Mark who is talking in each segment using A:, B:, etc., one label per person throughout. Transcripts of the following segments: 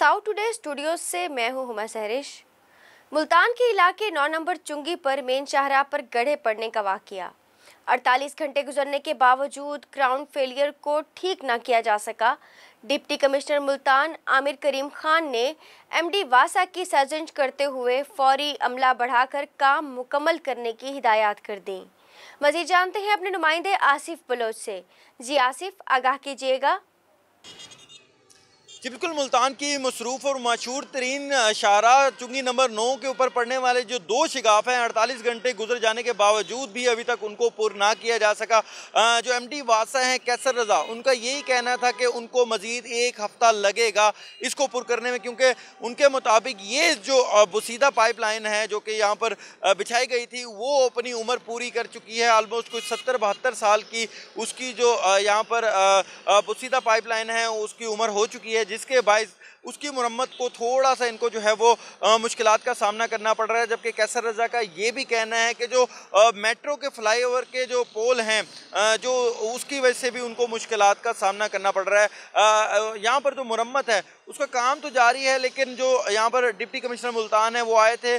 A: South today studio से मैं हूं हुमा सहरिश। मुल्तान के इलाके 9 नंबर चुंगी पर मेन शाहराह पर गड्ढे पड़ने का वाकया। 48 घंटे गुजरने के बावजूद ग्राउंड फेलियर को ठीक न किया जा सका। डिप्टी कमिश्नर मुल्तान आमिर करीम खान ने एमडी वासा की सरजंश करते हुए फौरी अमला बढ़ाकर काम मुकम्मल करने की हिदायत कर दी। मजीद जानते हैं अपने नुमाइंदे आसिफ बलोच से। जी आसिफ, आगाह कीजिएगा।
B: जी बिल्कुल, मुल्तान की मसरूफ़ और मशहूर तरीन शाहराह चुंगी नंबर 9 के ऊपर पड़ने वाले जो 2 शिगाफ हैं, 48 घंटे गुजर जाने के बावजूद भी अभी तक उनको पुर ना किया जा सका। जो एमडी वासा हैं कैसर रज़ा, उनका यही कहना था कि उनको मज़ीद 1 हफ़्ता लगेगा इसको पुर करने में, क्योंकि उनके मुताबिक ये जो बुसीदा पाइपलाइन है जो कि यहाँ पर बिछाई गई थी वो अपनी उम्र पूरी कर चुकी है। आलमोस्ट कुछ 70-72 साल की उसकी जो यहाँ पर बुसीदा पाइपलाइन है उसकी उम्र हो चुकी है, जिसके बायस उसकी मुरम्मत को थोड़ा सा इनको जो है वो मुश्किलात का सामना करना पड़ रहा है। जबकि कैसर रज़ा का ये भी कहना है कि जो मेट्रो के फ्लाईओवर के जो पोल हैं जो उसकी वजह से भी उनको मुश्किलात का सामना करना पड़ रहा है। यहाँ पर जो मुरम्मत है उसका काम तो जारी है, लेकिन जो यहाँ पर डिप्टी कमिश्नर मुल्तान है वो आए थे,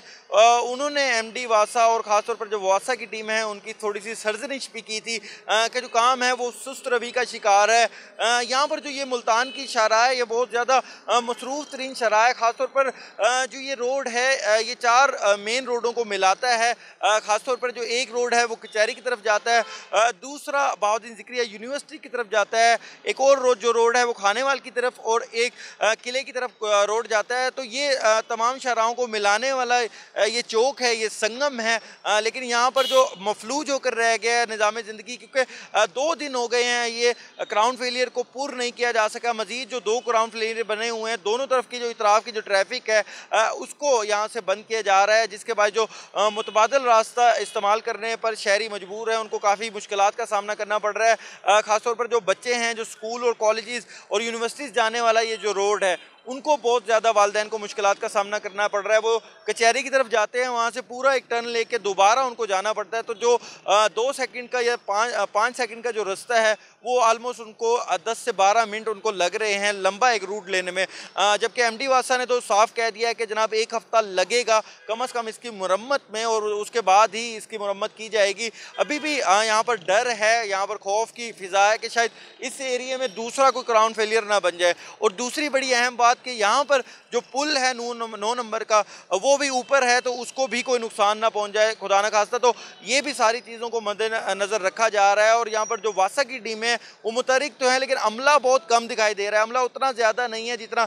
B: उन्होंने एमडी वासा और ख़ासतौर पर जो वासा की टीम है उनकी थोड़ी सी सरजनिश भी की थी कि जो काम है वो सुस्त रवि का शिकार है। यहाँ पर जो ये मुल्तान की शाहराह है ये बहुत ज़्यादा मसरूफ़ तरीन शाहराह है। ख़ासतौर पर जो ये रोड है ये 4 मेन रोडों को मिलाता है। ख़ासतौर पर जो एक रोड है वो कचहरी की तरफ जाता है, दूसरा बहाउद्दीन ज़िक्रिया यूनिवर्सिटी की तरफ जाता है, एक और रोड है वो खानेवाल की तरफ और एक किले की तरफ रोड जाता है। तो ये तमाम शाहराहों को मिलाने वाला ये चौक है, ये संगम है। लेकिन यहाँ पर जो मफलूज होकर रह गया है निज़ाम ज़िंदगी, क्योंकि 2 दिन हो गए हैं ये क्राउन फेलियर को पूर्ण नहीं किया जा सका। मज़ीद जो 2 क्राउन फेलियर बने हुए हैं, दोनों तरफ की जो इतराफ़ की जो ट्रैफिक है उसको यहाँ से बंद किया जा रहा है, जिसके बाद जो मुतबादल रास्ता इस्तेमाल करने पर शहरी मजबूर है, उनको काफ़ी मुश्किलात का सामना करना पड़ रहा है। ख़ासतौर पर जो बच्चे हैं जो स्कूल और कॉलेजेस और यूनिवर्सिटीज़ जाने वाला ये जो रोड है उनको बहुत ज़्यादा वालिदैन को मुश्किलात का सामना करना पड़ रहा है। वो कचहरी की तरफ जाते हैं, वहाँ से पूरा एक टर्न लेके दोबारा उनको जाना पड़ता है। तो जो 2 सेकंड का या 5 सेकंड का जो रास्ता है वो आलमोस्ट उनको 10 से 12 मिनट उनको लग रहे हैं लंबा एक रूट लेने में। जबकि एमडी वासा ने तो साफ कह दिया है कि जनाब 1 हफ़्ता लगेगा कम से कम इसकी मुरम्मत में, और उसके बाद ही इसकी मुरम्मत की जाएगी। अभी भी यहाँ पर डर है, यहाँ पर खौफ की फ़िज़ा है कि शायद इस एरिए में दूसरा कोई क्राउन फेलियर ना बन जाए। और दूसरी बड़ी अहम बात कि यहाँ पर जो पुल है 9 नंबर का वो भी ऊपर है, तो उसको भी कोई नुकसान ना पहुँच जाए खुदा न खास्ता। तो ये भी सारी चीज़ों को मद्देनज़र रखा जा रहा है। और यहाँ पर जो वासा की टीम है वो मुतहरिक तो है, लेकिन अमला बहुत कम दिखाई दे रहा है। अमला उतना ज़्यादा नहीं है जितना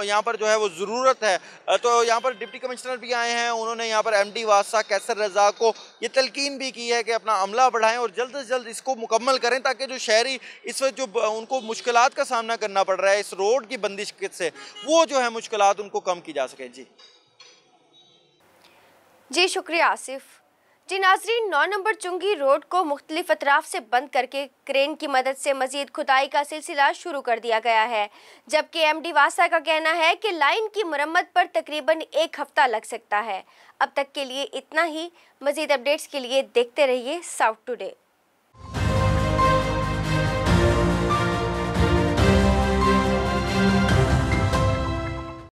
B: यहाँ पर जो है वो ज़रूरत है। तो यहाँ पर डिप्टी कमिश्नर भी आए हैं, उन्होंने यहाँ पर एमडी वासा कैसर रज़ा को ये तलकीन भी की है कि अपना अमला बढ़ाएं और जल्द से जल्द इसको मुकम्मल करें, ताकि जो शहरी इस वक्त जो उनको मुश्किलात का सामना करना पड़ रहा है इस रोड की बंदिश से, वो जो है मुश्किलात उनको कम की जा सके।
A: जी शुक्रिया आसिफ। जी नाजरीन, 9 नंबर चुंगी रोड को मुख्तलिफ अतराफ से बंद करके क्रेन की मदद से मजीद खुदाई का सिलसिला शुरू कर दिया गया है। जबकि एमडी वासा का कहना है कि लाइन की मुरम्मत पर तकरीबन 1 हफ्ता लग सकता है। अब तक के लिए इतना ही। मजीद अपडेट्स के लिए देखते रहिए साउथ टुडे।